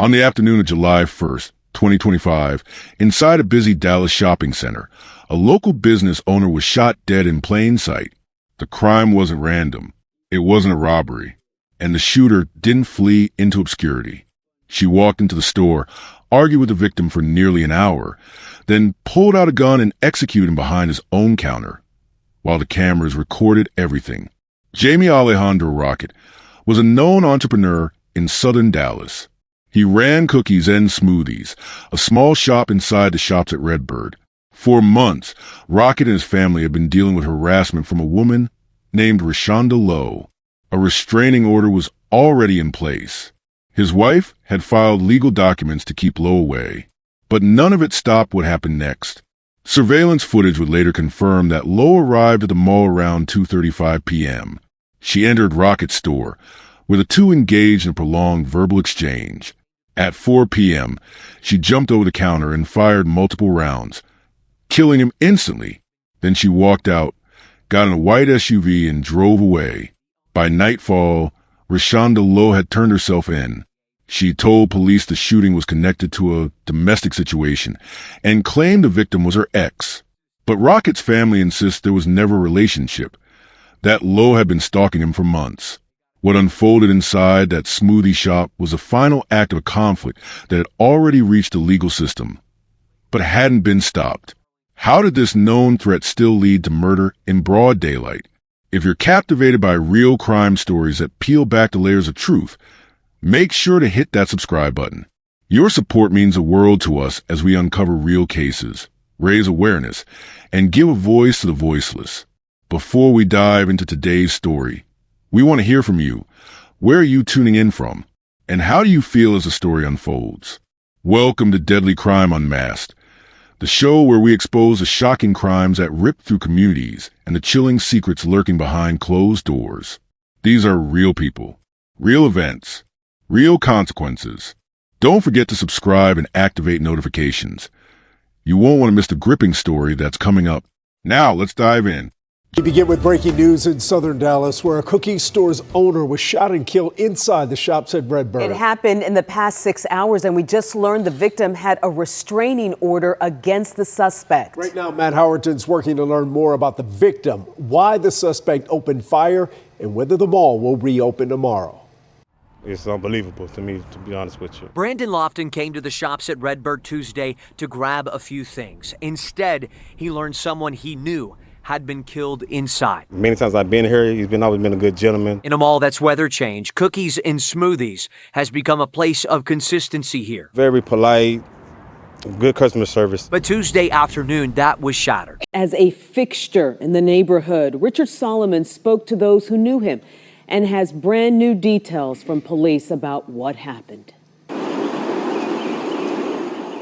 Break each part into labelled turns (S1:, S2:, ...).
S1: On the afternoon of July 1st, 2025, inside a busy Dallas shopping center, a local business owner was shot dead in plain sight. The crime wasn't random. It wasn't a robbery. And the shooter didn't flee into obscurity. She walked into the store, argued with the victim for nearly an hour, then pulled out a gun and executed him behind his own counter, while the cameras recorded everything. Jaime Rokkett was a known entrepreneur in southern Dallas. He ran Cookies and Smoothies, a small shop inside the shops at Redbird. For months, Rokkett and his family had been dealing with harassment from a woman named Rashonda Lowe. A restraining order was already in place. His wife had filed legal documents to keep Lowe away, but none of it stopped what happened next. Surveillance footage would later confirm that Lowe arrived at the mall around 2:35 p.m. She entered Rockett's store, where the two engaged in a prolonged verbal exchange. At 4 p.m., she jumped over the counter and fired multiple rounds, killing him instantly. Then she walked out, got in a white SUV, and drove away. By nightfall, Rashonda Lowe had turned herself in. She told police the shooting was connected to a domestic situation and claimed the victim was her ex. But Rockett's family insists there was never a relationship, that Lowe had been stalking him for months. What unfolded inside that smoothie shop was a final act of a conflict that had already reached the legal system, but hadn't been stopped. How did this known threat still lead to murder in broad daylight? If you're captivated by real crime stories that peel back the layers of truth, make sure to hit that subscribe button. Your support means the world to us as we uncover real cases, raise awareness, and give a voice to the voiceless. Before we dive into today's story, we want to hear from you. Where are you tuning in from? And how do you feel as the story unfolds? Welcome to Deadly Crime Unmasked, the show where we expose the shocking crimes that rip through communities and the chilling secrets lurking behind closed doors. These are real people, real events, real consequences. Don't forget to subscribe and activate notifications. You won't want to miss the gripping story that's coming up. Now, let's dive in.
S2: We begin with breaking news in southern Dallas, where a cookie store's owner was shot and killed inside the shops at Redbird.
S3: It happened in the past 6 hours, and we just learned the victim had a restraining order against the suspect.
S2: Right now, Matt Howerton's working to learn more about the victim, why the suspect opened fire, and whether the mall will reopen tomorrow.
S4: It's unbelievable to me, to be honest with you.
S5: Brandon Lofton came to the shops at Redbird Tuesday to grab a few things. Instead, he learned someone he knew had been killed inside.
S4: Many times I've been here, he's always been a good gentleman.
S5: In a mall that's weather changed, Cookies and Smoothies has become a place of consistency here.
S4: Very polite, good customer service.
S5: But Tuesday afternoon, that was shattered.
S3: As a fixture in the neighborhood, Richard Solomon spoke to those who knew him and has brand new details from police about what happened.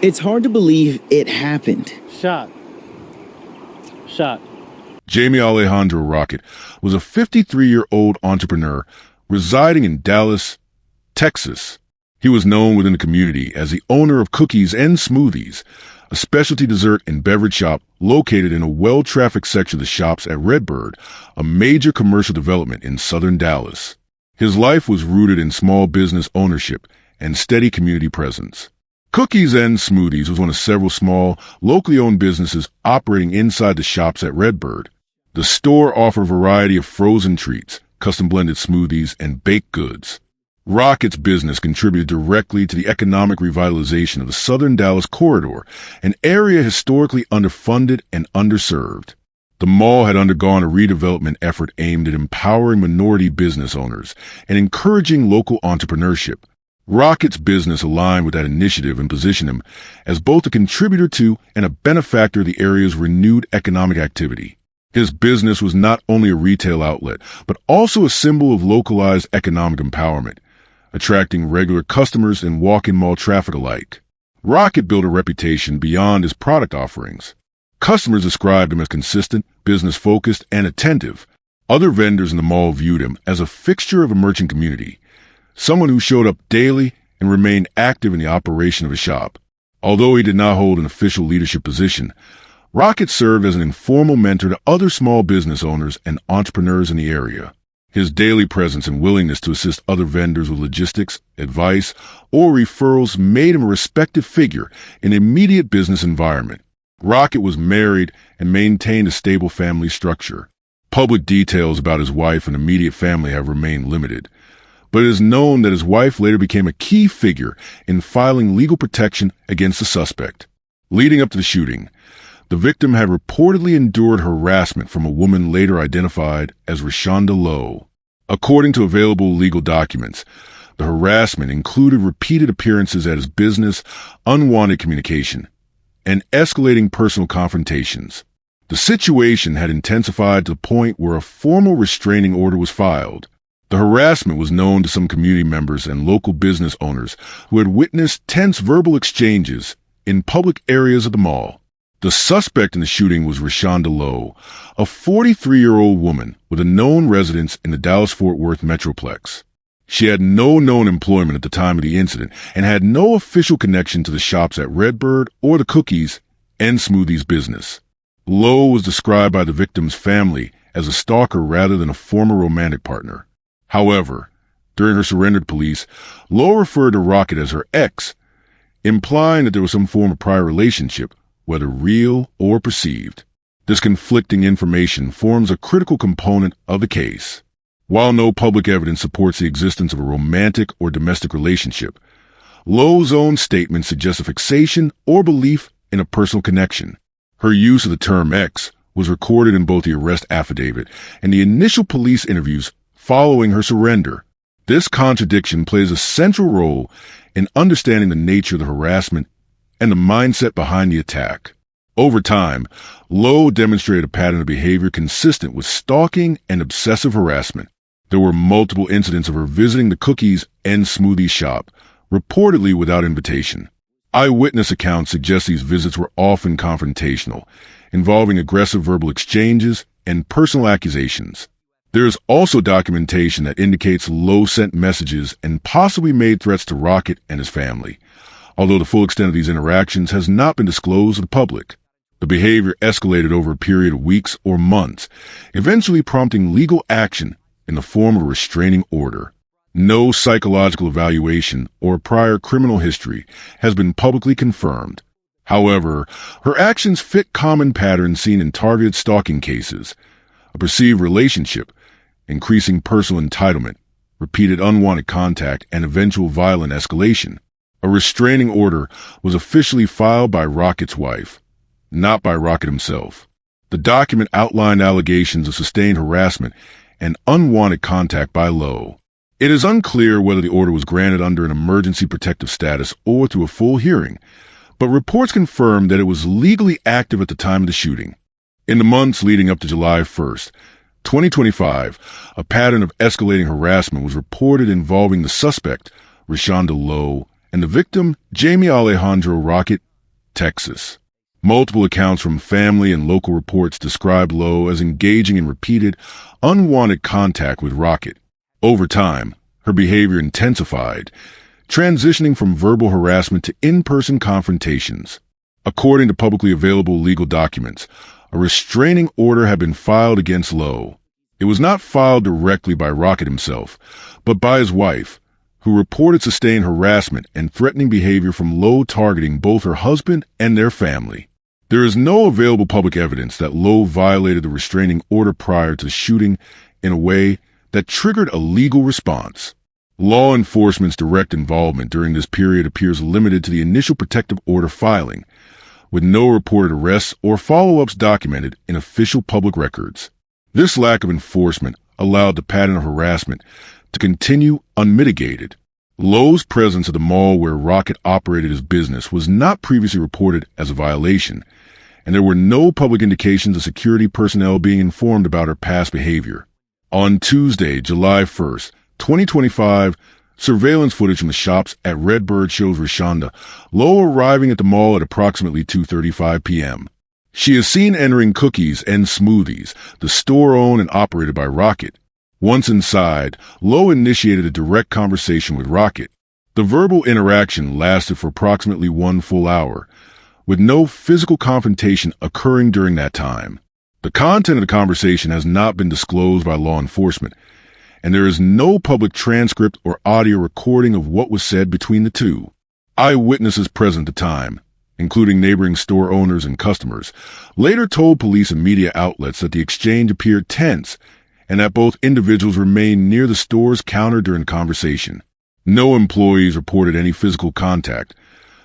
S6: It's hard to believe it happened.
S7: Shot.
S1: Jaime Rokkett was a 53-year-old entrepreneur residing in Dallas, Texas. He was known within the community as the owner of Cookies and Smoothies, a specialty dessert and beverage shop located in a well-trafficked section of the shops at Redbird, a major commercial development in southern Dallas. His life was rooted in small business ownership and steady community presence. Cookies and Smoothies was one of several small, locally owned businesses operating inside the shops at Redbird. The store offered a variety of frozen treats, custom blended smoothies, and baked goods. Rockett's business contributed directly to the economic revitalization of the southern Dallas corridor, an area historically underfunded and underserved. The mall had undergone a redevelopment effort aimed at empowering minority business owners and encouraging local entrepreneurship. Rockett's business aligned with that initiative and positioned him as both a contributor to and a benefactor of the area's renewed economic activity. His business was not only a retail outlet, but also a symbol of localized economic empowerment, attracting regular customers and walk-in mall traffic alike. Rokkett built a reputation beyond his product offerings. Customers described him as consistent, business-focused, and attentive. Other vendors in the mall viewed him as a fixture of a merchant community, someone who showed up daily and remained active in the operation of a shop. Although he did not hold an official leadership position, Rokkett served as an informal mentor to other small business owners and entrepreneurs in the area. His daily presence and willingness to assist other vendors with logistics, advice, or referrals made him a respected figure in the immediate business environment. Rokkett was married and maintained a stable family structure. Public details about his wife and immediate family have remained limited, but it is known that his wife later became a key figure in filing legal protection against the suspect. Leading up to the shooting, the victim had reportedly endured harassment from a woman later identified as Rashonda Lowe. According to available legal documents, the harassment included repeated appearances at his business, unwanted communication, and escalating personal confrontations. The situation had intensified to the point where a formal restraining order was filed. The harassment was known to some community members and local business owners who had witnessed tense verbal exchanges in public areas of the mall. The suspect in the shooting was Rashonda Lowe, a 43-year-old woman with a known residence in the Dallas-Fort Worth Metroplex. She had no known employment at the time of the incident and had no official connection to the shops at Redbird or the cookies and smoothies business. Lowe was described by the victim's family as a stalker rather than a former romantic partner. However, during her surrender to police, Lowe referred to Rokkett as her ex, implying that there was some form of prior relationship, whether real or perceived. This conflicting information forms a critical component of the case. While no public evidence supports the existence of a romantic or domestic relationship, Lowe's own statement suggests a fixation or belief in a personal connection. Her use of the term ex was recorded in both the arrest affidavit and the initial police interviews following her surrender. This contradiction plays a central role in understanding the nature of the harassment and the mindset behind the attack. Over time, Lowe demonstrated a pattern of behavior consistent with stalking and obsessive harassment. There were multiple incidents of her visiting the cookies and smoothie shop, reportedly without invitation. Eyewitness accounts suggest these visits were often confrontational, involving aggressive verbal exchanges and personal accusations. There is also documentation that indicates Lowe sent messages and possibly made threats to Rokkett and his family, although the full extent of these interactions has not been disclosed to the public. The behavior escalated over a period of weeks or months, eventually prompting legal action in the form of a restraining order. No psychological evaluation or prior criminal history has been publicly confirmed. However, her actions fit common patterns seen in targeted stalking cases: a perceived relationship, increasing personal entitlement, repeated unwanted contact, and eventual violent escalation. A restraining order was officially filed by Rockett's wife, not by Rokkett himself. The document outlined allegations of sustained harassment and unwanted contact by Lowe. It is unclear whether the order was granted under an emergency protective status or through a full hearing, but reports confirm that it was legally active at the time of the shooting. In the months leading up to July 1st, 2025, a pattern of escalating harassment was reported involving the suspect, Rashonda Lowe, and the victim, Jaime Rokkett, Texas. Multiple accounts from family and local reports describe Lowe as engaging in repeated, unwanted contact with Rokkett. Over time, her behavior intensified, transitioning from verbal harassment to in-person confrontations. According to publicly available legal documents, a restraining order had been filed against Lowe. It was not filed directly by Rokkett himself, but by his wife, who reported sustained harassment and threatening behavior from Lowe targeting both her husband and their family. There is no available public evidence that Lowe violated the restraining order prior to the shooting in a way that triggered a legal response. Law enforcement's direct involvement during this period appears limited to the initial protective order filing, with no reported arrests or follow-ups documented in official public records. This lack of enforcement allowed the pattern of harassment to continue unmitigated. Lowe's presence at the mall where Rokkett operated his business was not previously reported as a violation, and there were no public indications of security personnel being informed about her past behavior. On Tuesday, July 1st, 2025, surveillance footage from the shops at Redbird shows Rashonda Lowe arriving at the mall at approximately 2:35 p.m. She is seen entering Cookies and Smoothies, the store owned and operated by Rokkett. Once inside, Lowe initiated a direct conversation with Rokkett. The verbal interaction lasted for approximately 1 full hour, with no physical confrontation occurring during that time. The content of the conversation has not been disclosed by law enforcement, and there is no public transcript or audio recording of what was said between the two. Eyewitnesses present at the time, including neighboring store owners and customers, later told police and media outlets that the exchange appeared tense and that both individuals remained near the store's counter during the conversation. No employees reported any physical contact,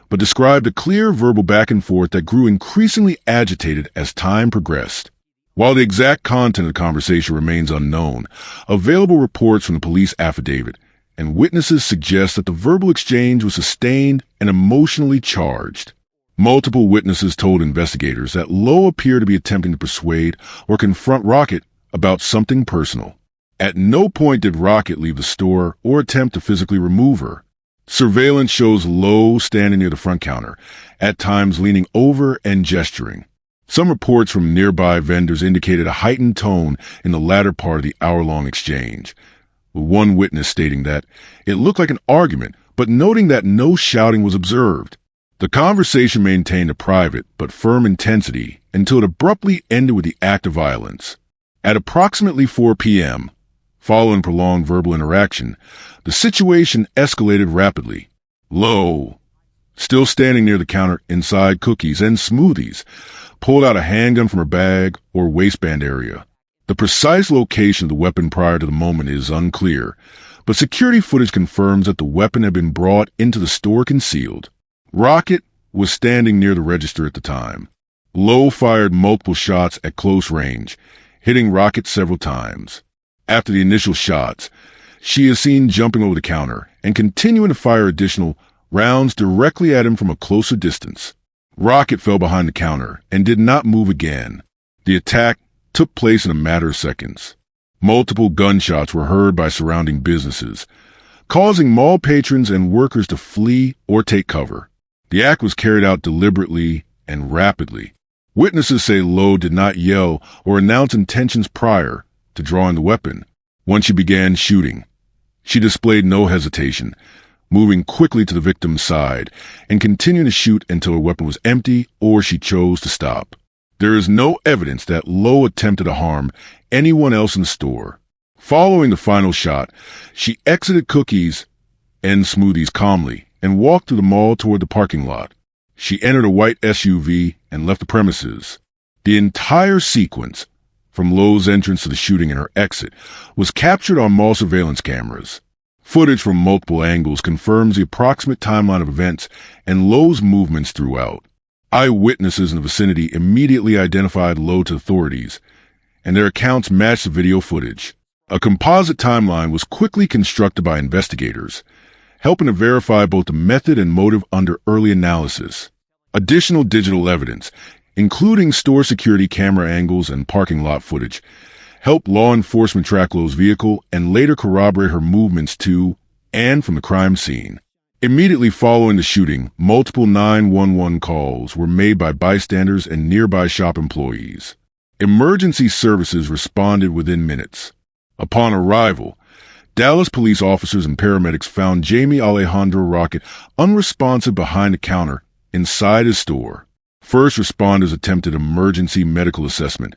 S1: but described a clear verbal back and forth that grew increasingly agitated as time progressed. While the exact content of the conversation remains unknown, available reports from the police affidavit and witnesses suggest that the verbal exchange was sustained and emotionally charged. Multiple witnesses told investigators that Lowe appeared to be attempting to persuade or confront Rokkett about something personal. At no point did Rokkett leave the store or attempt to physically remove her. Surveillance shows Lowe standing near the front counter, at times leaning over and gesturing. Some reports from nearby vendors indicated a heightened tone in the latter part of the hour-long exchange, with one witness stating that it looked like an argument, but noting that no shouting was observed. The conversation maintained a private but firm intensity until it abruptly ended with the act of violence. At approximately 4 p.m., following prolonged verbal interaction, the situation escalated rapidly. Lowe, still standing near the counter inside cookies and smoothies, pulled out a handgun from her bag or waistband area. The precise location of the weapon prior to the moment is unclear, but security footage confirms that the weapon had been brought into the store concealed. Rokkett was standing near the register at the time. Lowe fired multiple shots at close range, hitting Rokkett several times. After the initial shots, she is seen jumping over the counter and continuing to fire additional rounds directly at him from a closer distance. Rokkett fell behind the counter and did not move again. The attack took place in a matter of seconds. Multiple gunshots were heard by surrounding businesses, causing mall patrons and workers to flee or take cover. The act was carried out deliberately and rapidly. Witnesses say Lowe did not yell or announce intentions prior to drawing the weapon. Once she began shooting, she displayed no hesitation, moving quickly to the victim's side and continuing to shoot until her weapon was empty or she chose to stop. There is no evidence that Lowe attempted to harm anyone else in the store. Following the final shot, she exited cookies and smoothies calmly and walked through the mall toward the parking lot. She entered a white SUV and left the premises. The entire sequence, from Lowe's entrance to the shooting and her exit, was captured on mall surveillance cameras. Footage from multiple angles confirms the approximate timeline of events and Lowe's movements throughout. Eyewitnesses in the vicinity immediately identified Lowe to authorities, and their accounts matched the video footage. A composite timeline was quickly constructed by investigators, helping to verify both the method and motive under early analysis. Additional digital evidence, including store security camera angles and parking lot footage, helped law enforcement track Lowe's vehicle and later corroborate her movements to and from the crime scene. Immediately following the shooting, multiple 911 calls were made by bystanders and nearby shop employees. Emergency services responded within minutes. Upon arrival, Dallas police officers and paramedics found Jaime Rokkett unresponsive behind the counter inside his store. First responders attempted emergency medical assessment,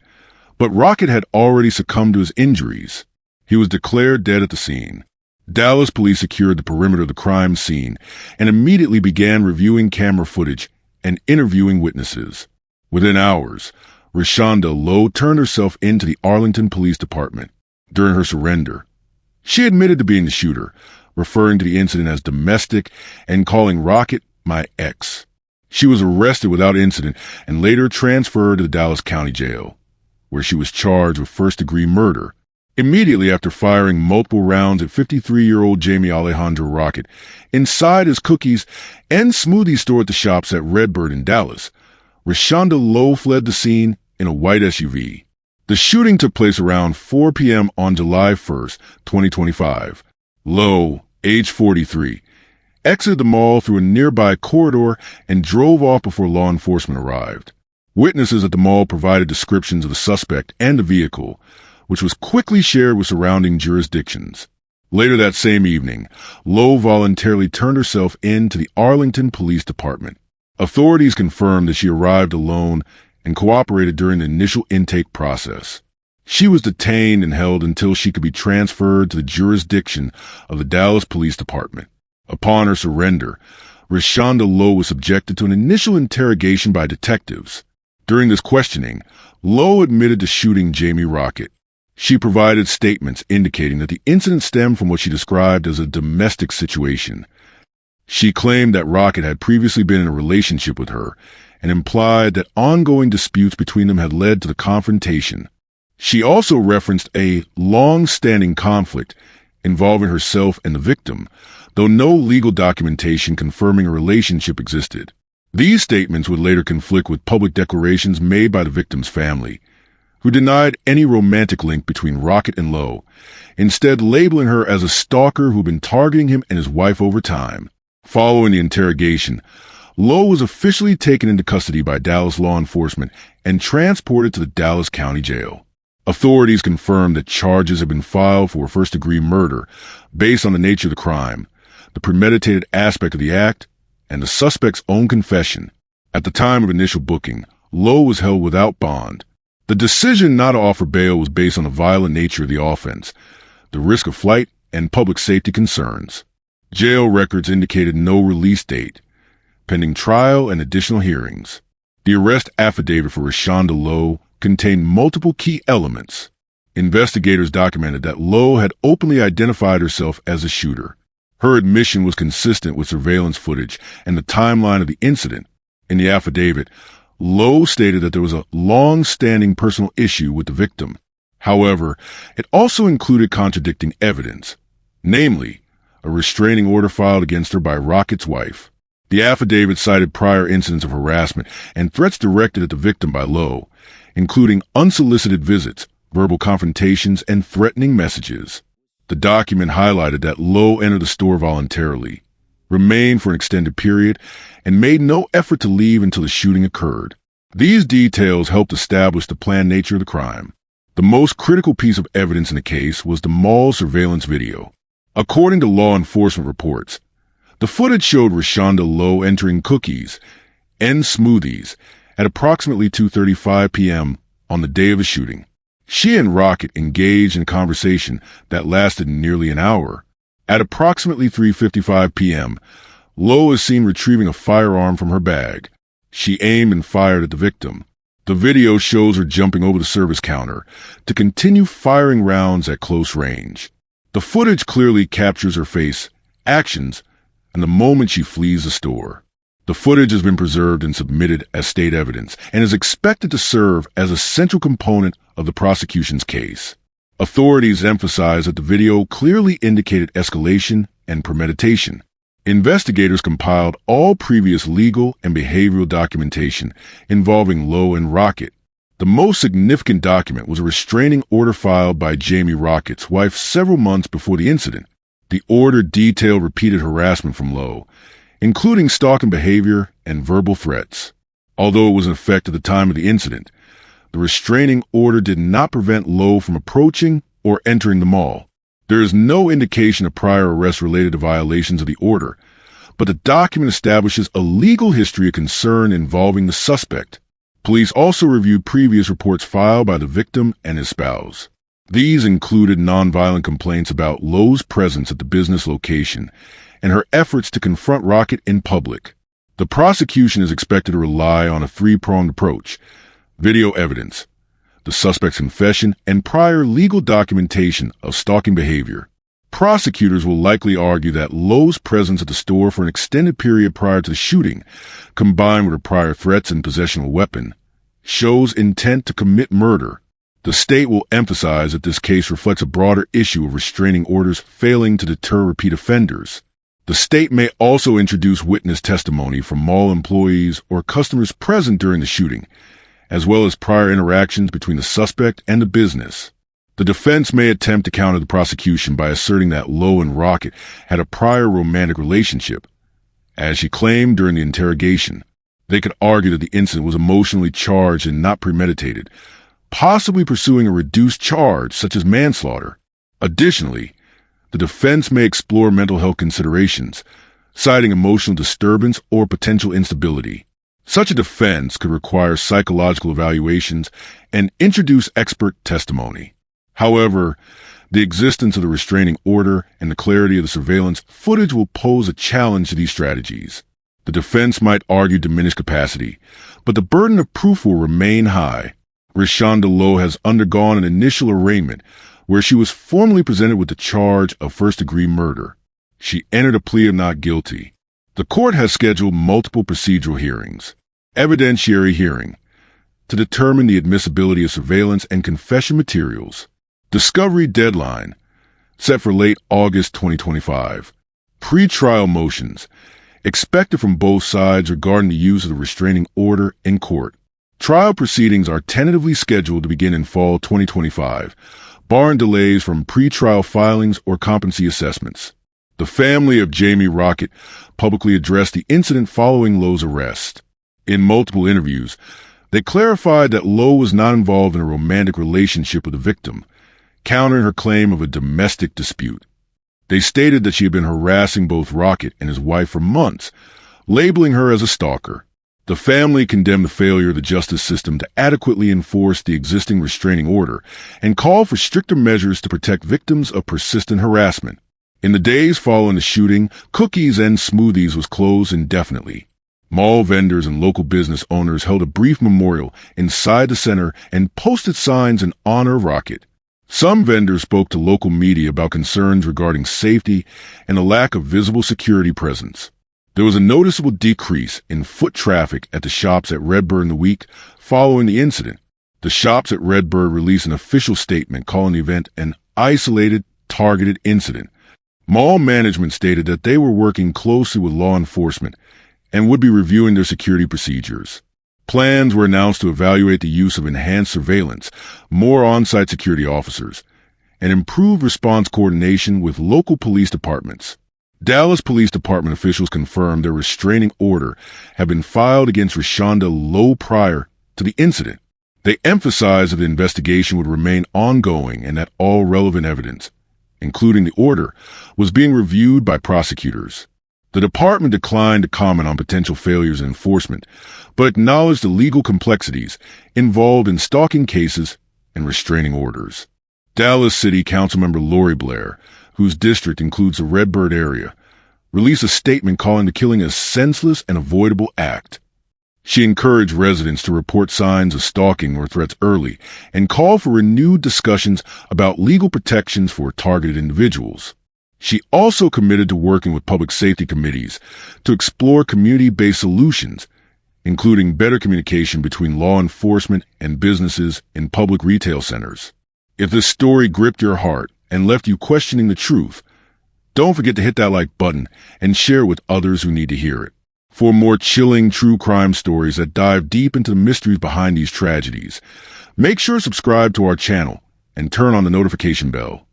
S1: but Rokkett had already succumbed to his injuries. He was declared dead at the scene. Dallas police secured the perimeter of the crime scene and immediately began reviewing camera footage and interviewing witnesses. Within hours, Rashonda Lowe turned herself into the Arlington Police Department. During her surrender, she admitted to being the shooter, referring to the incident as domestic and calling Rokkett my ex. She was arrested without incident and later transferred to the Dallas County Jail, where she was charged with first-degree murder. Immediately after firing multiple rounds at 53-year-old Jaime Rokkett inside his cookies and smoothie store at the shops at Redbird in Dallas, Rashonda Lowe fled the scene in a white SUV. The shooting took place around 4 p.m. on July 1st, 2025. Lowe, age 43, exited the mall through a nearby corridor and drove off before law enforcement arrived. Witnesses at the mall provided descriptions of the suspect and the vehicle, which was quickly shared with surrounding jurisdictions. Later that same evening, Lowe voluntarily turned herself in to the Arlington Police Department. Authorities confirmed that she arrived alone and cooperated during the initial intake process. She was detained and held until she could be transferred to the jurisdiction of the Dallas Police Department. Upon her surrender, Rashonda Lowe was subjected to an initial interrogation by detectives. During this questioning, Lowe admitted to shooting Jaime Rokkett. She provided statements indicating that the incident stemmed from what she described as a domestic situation. She claimed that Rokkett had previously been in a relationship with her and implied that ongoing disputes between them had led to the confrontation. She also referenced a long-standing conflict involving herself and the victim, though no legal documentation confirming a relationship existed. These statements would later conflict with public declarations made by the victim's family, who denied any romantic link between Rokkett and Lowe, instead labeling her as a stalker who'd been targeting him and his wife over time. Following the interrogation, Lowe was officially taken into custody by Dallas law enforcement and transported to the Dallas County Jail. Authorities confirmed that charges had been filed for first-degree murder based on the nature of the crime, the premeditated aspect of the act, and the suspect's own confession. At the time of initial booking, Lowe was held without bond. The decision not to offer bail was based on the violent nature of the offense, the risk of flight, and public safety concerns. Jail records indicated no release date, pending trial and additional hearings. The arrest affidavit for Rashonda Lowe contained multiple key elements. Investigators documented that Lowe had openly identified herself as a shooter. Her admission was consistent with surveillance footage and the timeline of the incident. In the affidavit, Lowe stated that there was a long-standing personal issue with the victim. However, it also included contradicting evidence, namely, a restraining order filed against her by Rockett's wife. The affidavit cited prior incidents of harassment and threats directed at the victim by Lowe, including unsolicited visits, verbal confrontations, and threatening messages. The document highlighted that Lowe entered the store voluntarily, remained for an extended period, and made no effort to leave until the shooting occurred. These details helped establish the planned nature of the crime. The most critical piece of evidence in the case was the mall surveillance video. According to law enforcement reports, the footage showed Rashonda Lowe entering Cookies and Smoothies at approximately 2:35 p.m. on the day of the shooting. She and Rokkett engaged in a conversation that lasted nearly an hour. At approximately 3:55 p.m., Lowe is seen retrieving a firearm from her bag. She aimed and fired at the victim. The video shows her jumping over the service counter to continue firing rounds at close range. The footage clearly captures her face, actions, and the moment she flees the store. The footage has been preserved and submitted as state evidence and is expected to serve as a central component of the prosecution's case. Authorities emphasize that the video clearly indicated escalation and premeditation. Investigators compiled all previous legal and behavioral documentation involving Lowe and Rokkett. The most significant document was a restraining order filed by Jaime Rokkett's wife several months before the incident. The order detailed repeated harassment from Lowe, including stalking behavior and verbal threats. Although it was in effect at the time of the incident, the restraining order did not prevent Lowe from approaching or entering the mall. There is no indication of prior arrests related to violations of the order, but the document establishes a legal history of concern involving the suspect. Police also reviewed previous reports filed by the victim and his spouse. These included nonviolent complaints about Lowe's presence at the business location and her efforts to confront Rokkett in public. The prosecution is expected to rely on a three-pronged approach: video evidence, the suspect's confession, and prior legal documentation of stalking behavior. Prosecutors will likely argue that Lowe's presence at the store for an extended period prior to the shooting, combined with her prior threats and possession of a weapon, shows intent to commit murder. The state will emphasize that this case reflects a broader issue of restraining orders failing to deter repeat offenders. The state may also introduce witness testimony from mall employees or customers present during the shooting, as well as prior interactions between the suspect and the business. The defense may attempt to counter the prosecution by asserting that Lowe and Rokkett had a prior romantic relationship. As she claimed during the interrogation, they could argue that the incident was emotionally charged and not premeditated, possibly pursuing a reduced charge such as manslaughter. Additionally, the defense may explore mental health considerations, citing emotional disturbance or potential instability. Such a defense could require psychological evaluations and introduce expert testimony. However, the existence of the restraining order and the clarity of the surveillance footage will pose a challenge to these strategies. The defense might argue diminished capacity, but the burden of proof will remain high. Rashonda Lowe has undergone an initial arraignment where she was formally presented with the charge of first-degree murder. She entered a plea of not guilty. The court has scheduled multiple procedural hearings, evidentiary hearing, to determine the admissibility of surveillance and confession materials. Discovery deadline, set for late August 2025. Pre-trial motions, expected from both sides regarding the use of the restraining order in court. Trial proceedings are tentatively scheduled to begin in fall 2025, barring delays from pre-trial filings or competency assessments. The family of Jaime Rokkett publicly addressed the incident following Lowe's arrest. In multiple interviews, they clarified that Lowe was not involved in a romantic relationship with the victim, countering her claim of a domestic dispute. They stated that she had been harassing both Rokkett and his wife for months, labeling her as a stalker. The family condemned the failure of the justice system to adequately enforce the existing restraining order and called for stricter measures to protect victims of persistent harassment. In the days following the shooting, Cookies and Smoothies was closed indefinitely. Mall vendors and local business owners held a brief memorial inside the center and posted signs in honor of Rokkett. Some vendors spoke to local media about concerns regarding safety and a lack of visible security presence. There was a noticeable decrease in foot traffic at the shops at Redbird in the week following the incident. The shops at Redbird released an official statement calling the event an isolated, targeted incident. Mall management stated that they were working closely with law enforcement and would be reviewing their security procedures. Plans were announced to evaluate the use of enhanced surveillance, more on-site security officers, and improved response coordination with local police departments. Dallas Police Department officials confirmed their restraining order had been filed against Rashonda Lowe prior to the incident. They emphasized that the investigation would remain ongoing and that all relevant evidence, including the order, was being reviewed by prosecutors. The department declined to comment on potential failures in enforcement, but acknowledged the legal complexities involved in stalking cases and restraining orders. Dallas City Councilmember Lori Blair, whose district includes the Redbird area, released a statement calling the killing a senseless and avoidable act. She encouraged residents to report signs of stalking or threats early and called for renewed discussions about legal protections for targeted individuals. She also committed to working with public safety committees to explore community-based solutions, including better communication between law enforcement and businesses in public retail centers. If this story gripped your heart and left you questioning the truth, don't forget to hit that like button and share it with others who need to hear it. For more chilling true crime stories that dive deep into the mysteries behind these tragedies, make sure to subscribe to our channel and turn on the notification bell.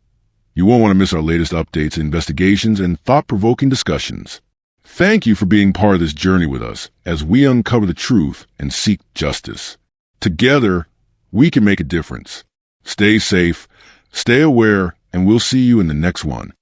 S1: You won't want to miss our latest updates, investigations, and thought-provoking discussions. Thank you for being part of this journey with us as we uncover the truth and seek justice. Together, we can make a difference. Stay safe, stay aware, and we'll see you in the next one.